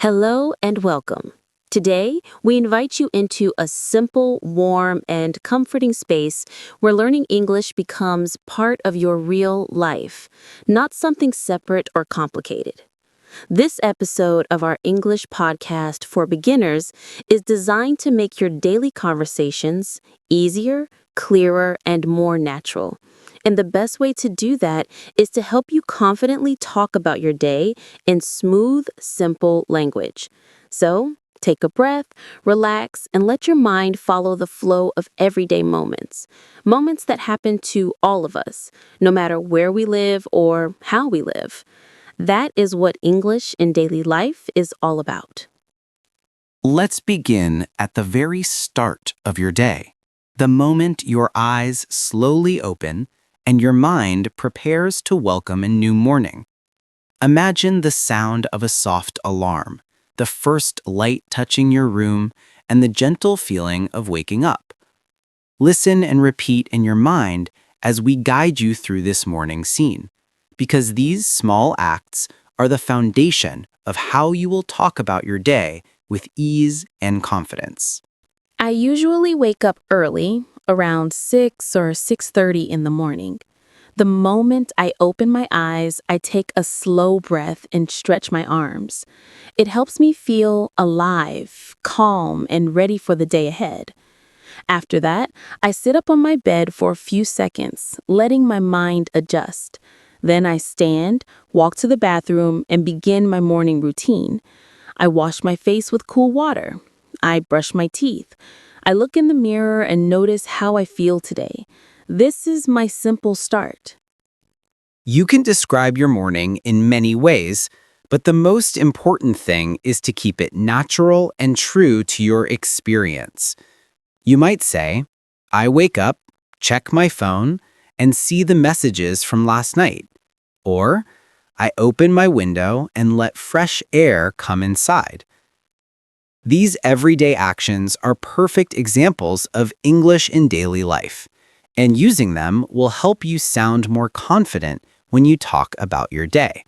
Hello and welcome. Today, we invite you into a simple, warm, and comforting space where learning English becomes part of your real life, not something separate or complicated. This episode of our English podcast for beginners is designed to make your daily conversations easier, clearer, and more natural. And the best way to do that is to help you confidently talk about your day in smooth, simple language. So, take a breath, relax, and let your mind follow the flow of everyday moments. Moments that happen to all of us, no matter where we live or how we live. That is what English in daily life is all about. Let's begin at the very start of your day, the moment your eyes slowly open and your mind prepares to welcome a new morning. Imagine the sound of a soft alarm, the first light touching your room, and the gentle feeling of waking up. Listen and repeat in your mind as we guide you through this morning scene, because these small acts are the foundation of how you will talk about your day with ease and confidence. I usually wake up early, around 6 or 6:30 in the morning. The moment I open my eyes, I take a slow breath and stretch my arms. It helps me feel alive, calm, and ready for the day ahead. After that, I sit up on my bed for a few seconds, letting my mind adjust. Then I stand, walk to the bathroom, and begin my morning routine. I wash my face with cool water. I brush my teeth. I look in the mirror and notice how I feel today. This is my simple start. You can describe your morning in many ways, but the most important thing is to keep it natural and true to your experience. You might say, I wake up, check my phone, and see the messages from last night. Or, I open my window and let fresh air come inside. These everyday actions are perfect examples of English in daily life, and using them will help you sound more confident when you talk about your day.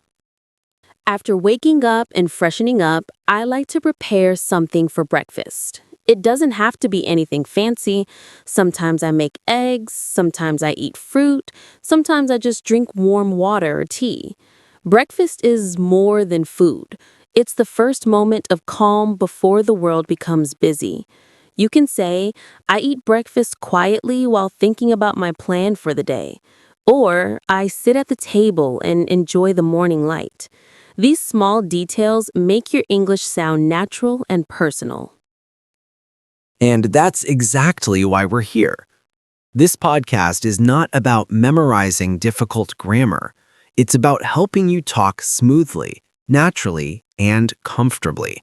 After waking up and freshening up, I like to prepare something for breakfast. It doesn't have to be anything fancy. Sometimes I make eggs, sometimes I eat fruit, sometimes I just drink warm water or tea. Breakfast is more than food. It's the first moment of calm before the world becomes busy. You can say, I eat breakfast quietly while thinking about my plan for the day. Or I sit at the table and enjoy the morning light. These small details make your English sound natural and personal. And that's exactly why we're here. This podcast is not about memorizing difficult grammar. It's about helping you talk smoothly, naturally, and comfortably.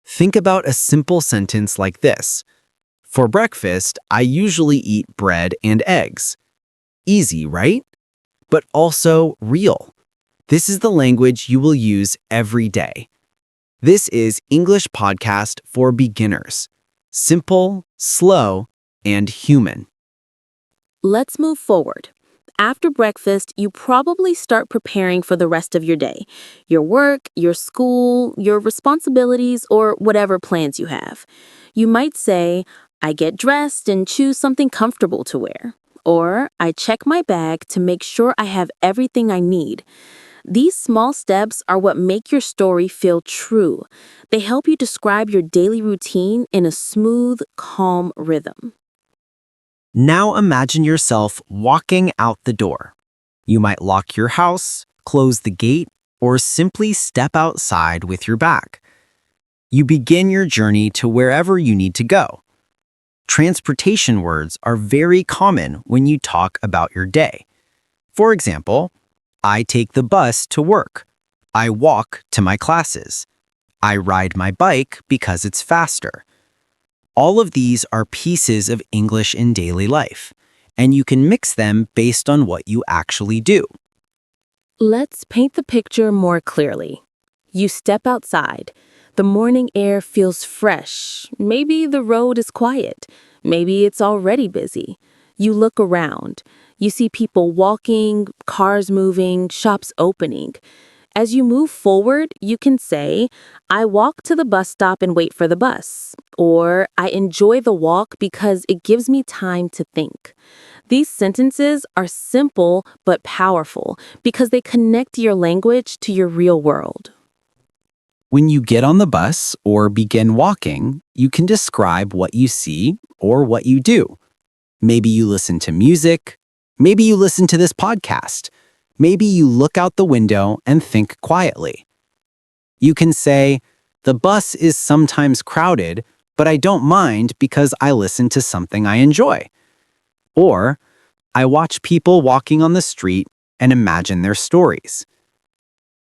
Think about a simple sentence like this. For breakfast, I usually eat bread and eggs. Easy, right? But also real. This is the language you will use every day. This is English Podcast for Beginners. Simple, slow, and human. Let's move forward. After breakfast, you probably start preparing for the rest of your day. Your work, your school, your responsibilities, or whatever plans you have. You might say, I get dressed and choose something comfortable to wear. Or I check my bag to make sure I have everything I need. These small steps are what make your story feel true. They help you describe your daily routine in a smooth, calm rhythm. Now imagine yourself walking out the door. You might lock your house, close the gate, or simply step outside with your bag. You begin your journey to wherever you need to go. Transportation words are very common when you talk about your day. For example, I take the bus to work. I walk to my classes. I ride my bike because it's faster. All of these are pieces of English in daily life, and you can mix them based on what you actually do. Let's paint the picture more clearly. You step outside. The morning air feels fresh. Maybe the road is quiet. Maybe it's already busy. You look around. You see people walking, cars moving, shops opening. As you move forward, you can say, I walk to the bus stop and wait for the bus, or I enjoy the walk because it gives me time to think. These sentences are simple but powerful because they connect your language to your real world. When you get on the bus or begin walking, you can describe what you see or what you do. Maybe you listen to music. Maybe you listen to this podcast. Maybe you look out the window and think quietly. You can say, the bus is sometimes crowded, but I don't mind because I listen to something I enjoy. Or, I watch people walking on the street and imagine their stories.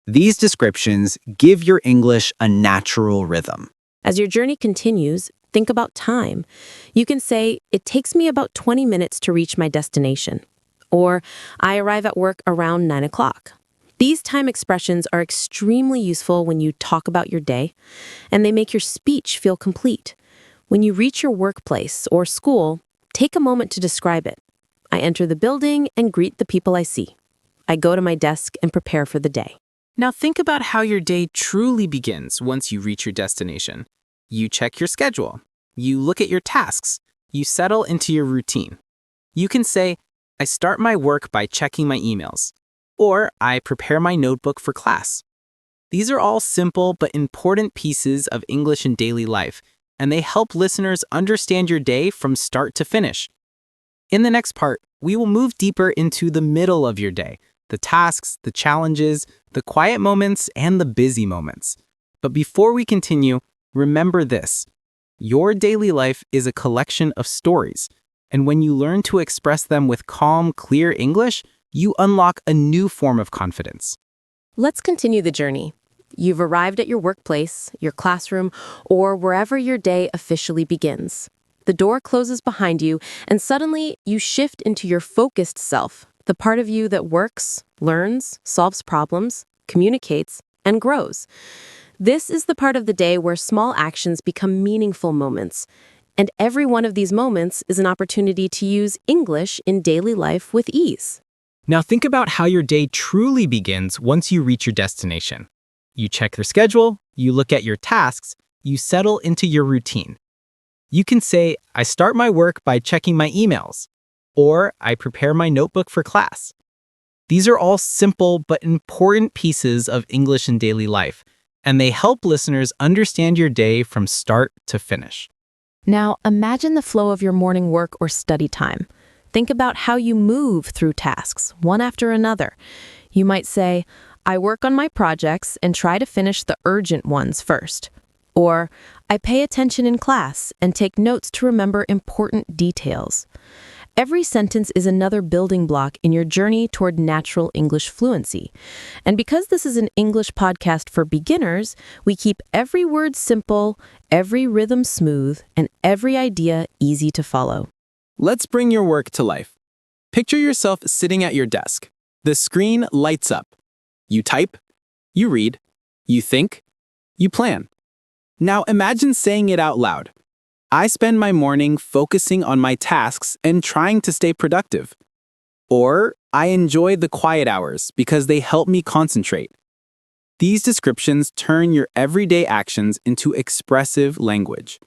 These descriptions give your English a natural rhythm. As your journey continues, think about time. You can say, it takes me about 20 minutes to reach my destination. Or, I arrive at work around 9 o'clock. These time expressions are extremely useful when you talk about your day, and they make your speech feel complete. When you reach your workplace or school, take a moment to describe it. I enter the building and greet the people I see. I go to my desk and prepare for the day. Now think about how your day truly begins once you reach your destination. You check your schedule. You look at your tasks. You settle into your routine. You can say, I start my work by checking my emails. Or I prepare my notebook for class. These are all simple but important pieces of English in daily life, and they help listeners understand your day from start to finish. In the next part, we will move deeper into the middle of your day, the tasks, the challenges, the quiet moments, and the busy moments. But before we continue, remember this. Your daily life is a collection of stories, and when you learn to express them with calm, clear English, you unlock a new form of confidence. Let's continue the journey. You've arrived at your workplace, your classroom, or wherever your day officially begins. The door closes behind you, and suddenly you shift into your focused self, the part of you that works, learns, solves problems, communicates, and grows. This is the part of the day where small actions become meaningful moments. And every one of these moments is an opportunity to use English in daily life with ease. Now think about how your day truly begins once you reach your destination. You check your schedule, you look at your tasks, you settle into your routine. You can say, I start my work by checking my emails, or I prepare my notebook for class. These are all simple but important pieces of English in daily life, and they help listeners understand your day from start to finish. Now, imagine the flow of your morning work or study time. Think about how you move through tasks, one after another. You might say, I work on my projects and try to finish the urgent ones first. Or, I pay attention in class and take notes to remember important details. Every sentence is another building block in your journey toward natural English fluency. And because this is an English podcast for beginners, we keep every word simple, every rhythm smooth, and every idea easy to follow. Let's bring your work to life. Picture yourself sitting at your desk. The screen lights up. You type, you read, you think, you plan. Now imagine saying it out loud. I spend my morning focusing on my tasks and trying to stay productive. Or, I enjoy the quiet hours because they help me concentrate. These descriptions turn your everyday actions into expressive language.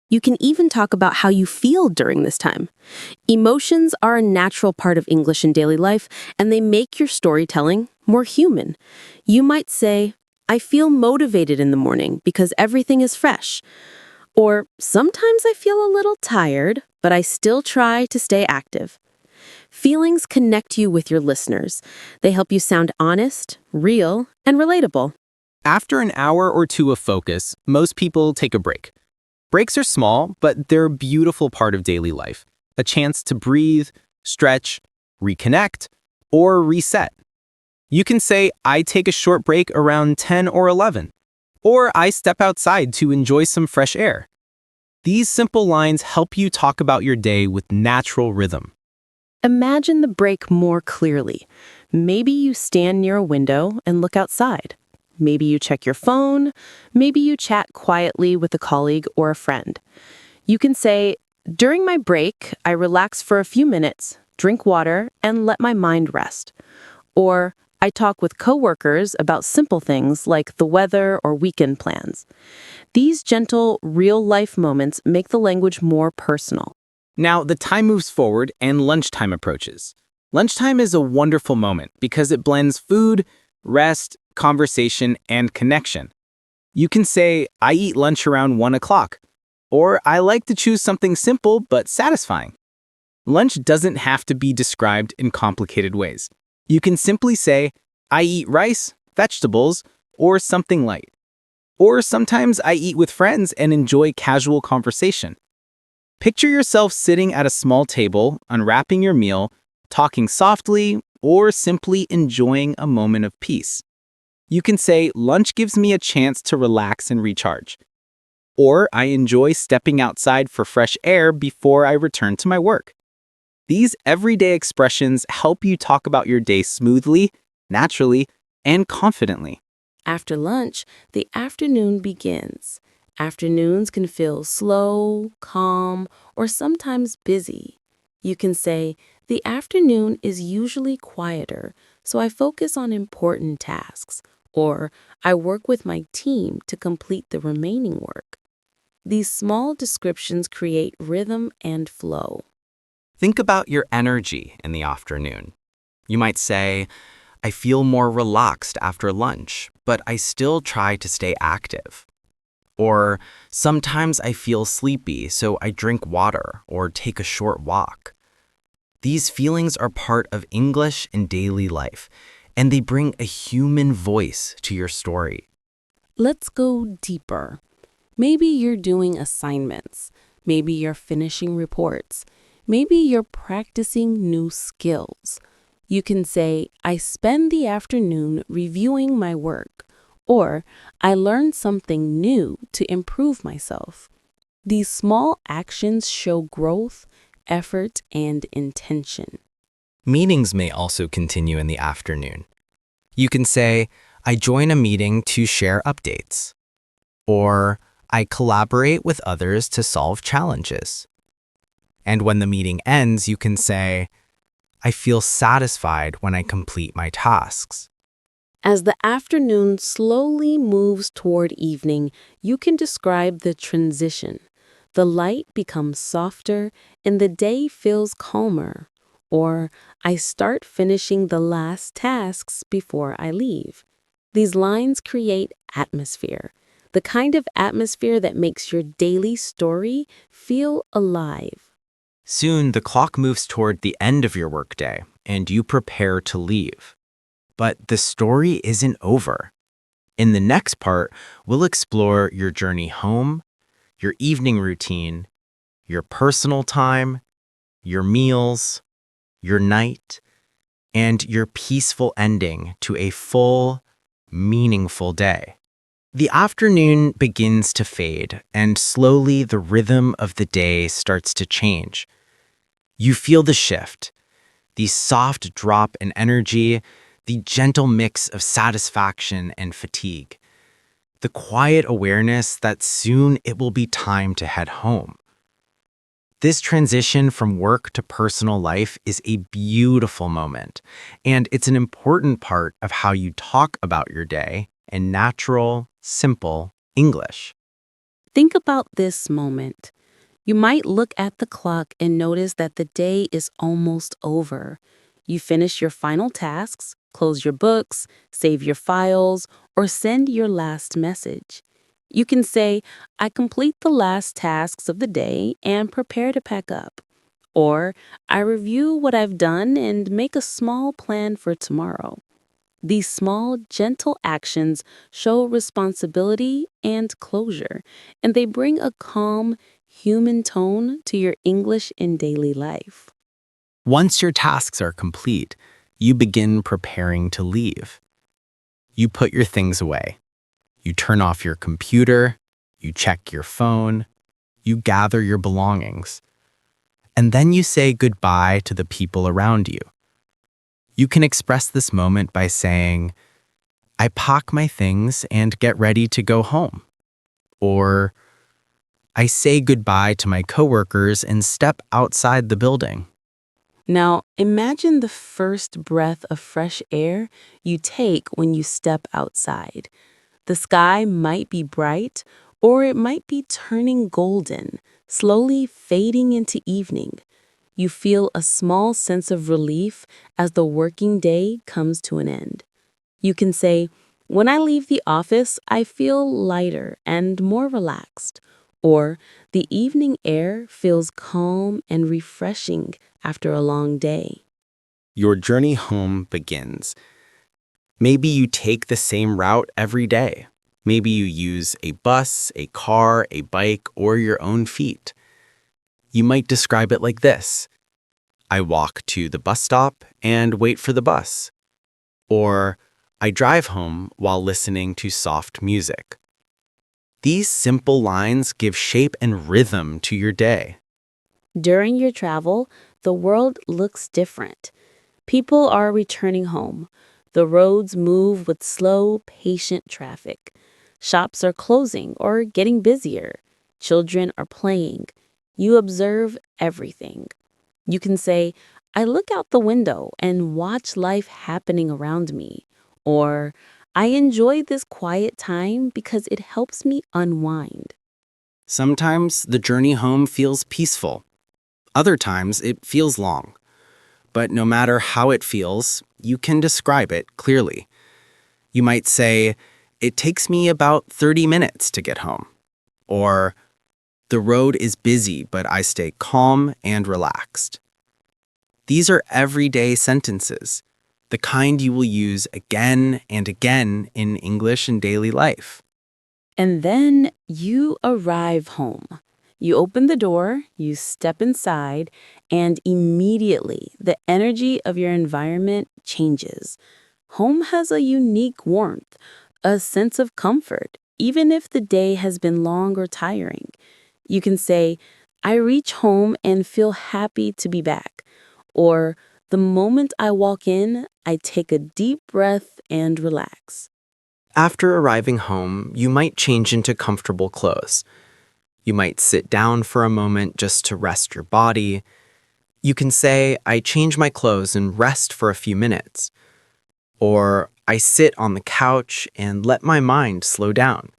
You can even talk about how you feel during this time. Emotions are a natural part of English in daily life, and they make your storytelling more human. You might say, I feel motivated in the morning because everything is fresh. Or, sometimes I feel a little tired, but I still try to stay active. Feelings connect you with your listeners. They help you sound honest, real, and relatable. After an hour or two of focus, most people take a break. Breaks are small, but they're a beautiful part of daily life. A chance to breathe, stretch, reconnect, or reset. You can say, I take a short break around 10 or 11. Or I step outside to enjoy some fresh air. These simple lines help you talk about your day with natural rhythm. Imagine the break more clearly. Maybe you stand near a window and look outside. Maybe you check your phone. Maybe you chat quietly with a colleague or a friend. You can say, during my break, I relax for a few minutes, drink water, and let my mind rest. Or, I talk with coworkers about simple things like the weather or weekend plans. These gentle, real-life moments make the language more personal. Now, the time moves forward and lunchtime approaches. Lunchtime is a wonderful moment because it blends food, rest, conversation, and connection. You can say, I eat lunch around 1 o'clock, or I like to choose something simple but satisfying. Lunch doesn't have to be described in complicated ways. You can simply say, I eat rice, vegetables, or something light. Or sometimes I eat with friends and enjoy casual conversation. Picture yourself sitting at a small table, unwrapping your meal, talking softly, or simply enjoying a moment of peace. You can say, lunch gives me a chance to relax and recharge. Or I enjoy stepping outside for fresh air before I return to my work. These everyday expressions help you talk about your day smoothly, naturally, and confidently. After lunch, the afternoon begins. Afternoons can feel slow, calm, or sometimes busy. You can say, the afternoon is usually quieter, so I focus on important tasks, or I work with my team to complete the remaining work. These small descriptions create rhythm and flow. Think about your energy in the afternoon. You might say, I feel more relaxed after lunch, but I still try to stay active. Or sometimes I feel sleepy, so I drink water or take a short walk. These feelings are part of English in daily life, and they bring a human voice to your story. Let's go deeper. Maybe you're doing assignments. Maybe you're finishing reports. Maybe you're practicing new skills. You can say, I spend the afternoon reviewing my work, or I learned something new to improve myself. These small actions show growth, effort, and intention. Meetings may also continue in the afternoon. You can say, I join a meeting to share updates. Or I collaborate with others to solve challenges. And when the meeting ends, you can say, I feel satisfied when I complete my tasks. As the afternoon slowly moves toward evening, you can describe the transition. The light becomes softer and the day feels calmer. Or, I start finishing the last tasks before I leave. These lines create atmosphere, the kind of atmosphere that makes your daily story feel alive. Soon, the clock moves toward the end of your workday, and you prepare to leave. But the story isn't over. In the next part, we'll explore your journey home, your evening routine, your personal time, your meals, your night, and your peaceful ending to a full, meaningful day. The afternoon begins to fade, and slowly the rhythm of the day starts to change. You feel the shift, the soft drop in energy, the gentle mix of satisfaction and fatigue, the quiet awareness that soon it will be time to head home. This transition from work to personal life is a beautiful moment, and it's an important part of how you talk about your day in natural, simple English. Think about this moment. You might look at the clock and notice that the day is almost over. You finish your final tasks, close your books, save your files, or send your last message. You can say, I complete the last tasks of the day and prepare to pack up. Or, I review what I've done and make a small plan for tomorrow. These small, gentle actions show responsibility and closure, and they bring a calm, human tone to your English in daily life. Once your tasks are complete, you begin preparing to leave. You put your things away. You turn off your computer, you check your phone, you gather your belongings, and then you say goodbye to the people around you. You can express this moment by saying, I pack my things and get ready to go home. Or, I say goodbye to my coworkers and step outside the building. Now, imagine the first breath of fresh air you take when you step outside. The sky might be bright, or it might be turning golden, slowly fading into evening. You feel a small sense of relief as the working day comes to an end. You can say, when I leave the office, I feel lighter and more relaxed. Or, the evening air feels calm and refreshing after a long day. Your journey home begins. Maybe you take the same route every day. Maybe you use a bus, a car, a bike, or your own feet. You might describe it like this: I walk to the bus stop and wait for the bus. Or, I drive home while listening to soft music. These simple lines give shape and rhythm to your day. During your travel, the world looks different. People are returning home. The roads move with slow, patient traffic. Shops are closing or getting busier. Children are playing. You observe everything. You can say, I look out the window and watch life happening around me. Or, I enjoy this quiet time because it helps me unwind. Sometimes the journey home feels peaceful. Other times it feels long. But no matter how it feels, you can describe it clearly. You might say, it takes me about 30 minutes to get home. Or, the road is busy, but I stay calm and relaxed. These are everyday sentences, the kind you will use again and again in English in daily life. And then you arrive home. You open the door, you step inside, and immediately the energy of your environment changes. Home has a unique warmth, a sense of comfort, even if the day has been long or tiring. You can say, I reach home and feel happy to be back. Or, the moment I walk in, I take a deep breath and relax. After arriving home, you might change into comfortable clothes. You might sit down for a moment just to rest your body. You can say, I change my clothes and rest for a few minutes. Or, I sit on the couch and let my mind slow down.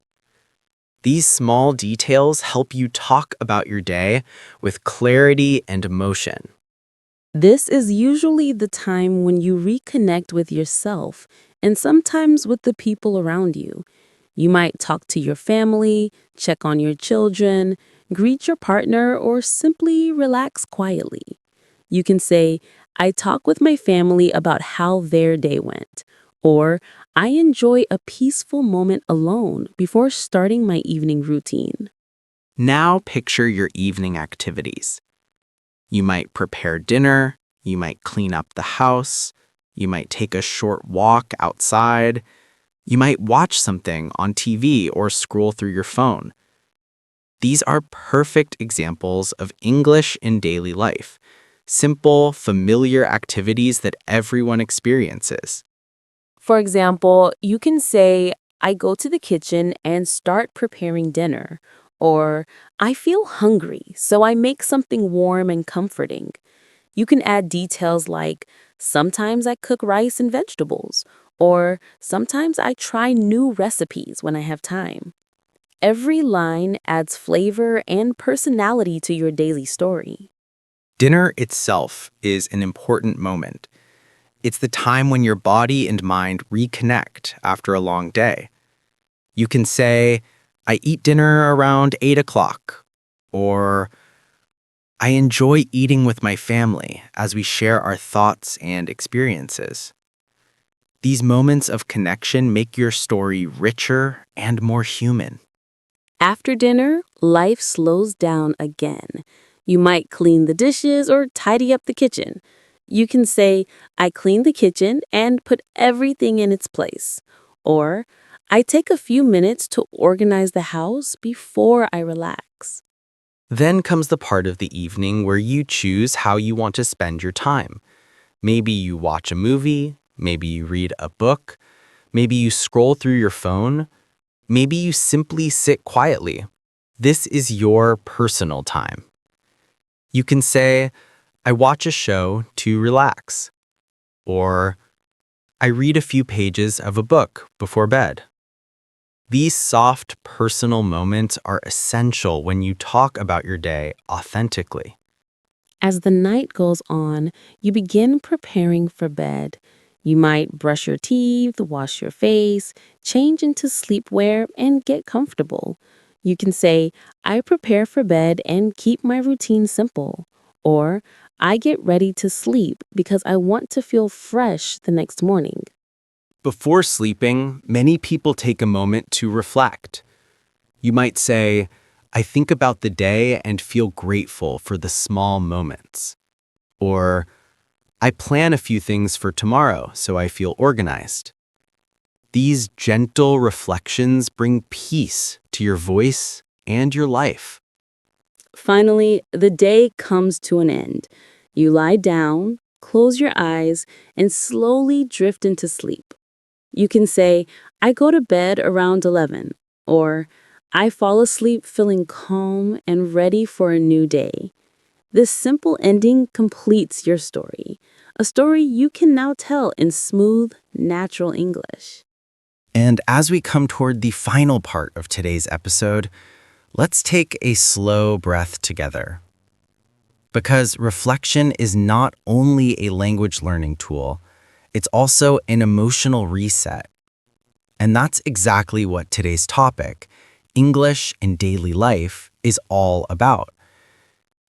These small details help you talk about your day with clarity and emotion. This is usually the time when you reconnect with yourself and sometimes with the people around you. You might talk to your family, check on your children, greet your partner, or simply relax quietly. You can say, I talk with my family about how their day went, or I enjoy a peaceful moment alone before starting my evening routine. Now picture your evening activities. You might prepare dinner, you might clean up the house, you might take a short walk outside, you might watch something on TV or scroll through your phone. These are perfect examples of English in daily life, simple, familiar activities that everyone experiences. For example, you can say, I go to the kitchen and start preparing dinner, or I feel hungry, so I make something warm and comforting. You can add details like, sometimes I cook rice and vegetables, or sometimes I try new recipes when I have time. Every line adds flavor and personality to your daily story. Dinner itself is an important moment. It's the time when your body and mind reconnect after a long day. You can say, I eat dinner around 8 o'clock, or I enjoy eating with my family as we share our thoughts and experiences. These moments of connection make your story richer and more human. After dinner, life slows down again. You might clean the dishes or tidy up the kitchen. You can say, I clean the kitchen and put everything in its place. Or, I take a few minutes to organize the house before I relax. Then comes the part of the evening where you choose how you want to spend your time. Maybe you watch a movie, maybe you read a book, maybe you scroll through your phone, maybe you simply sit quietly. This is your personal time. You can say, I watch a show to relax. Or I read a few pages of a book before bed. These soft, personal moments are essential when you talk about your day authentically. As the night goes on, you begin preparing for bed. You might brush your teeth, wash your face, change into sleepwear, and get comfortable. You can say, I prepare for bed and keep my routine simple. Or, I get ready to sleep because I want to feel fresh the next morning. Before sleeping, many people take a moment to reflect. You might say, I think about the day and feel grateful for the small moments. Or, I plan a few things for tomorrow so I feel organized. These gentle reflections bring peace to your voice and your life. Finally, the day comes to an end. You lie down, close your eyes, and slowly drift into sleep. You can say, I go to bed around 11, or I fall asleep feeling calm and ready for a new day. This simple ending completes your story, a story you can now tell in smooth, natural English. And as we come toward the final part of today's episode, let's take a slow breath together. Because reflection is not only a language learning tool, it's also an emotional reset. And that's exactly what today's topic, English in daily life, is all about.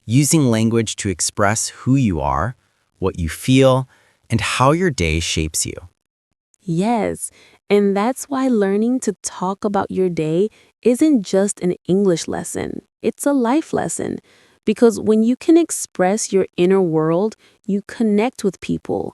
Using language to express who you are, what you feel, and how your day shapes you. Yes, and that's why learning to talk about your day isn't just an English lesson, it's a life lesson. Because when you can express your inner world, you connect with people,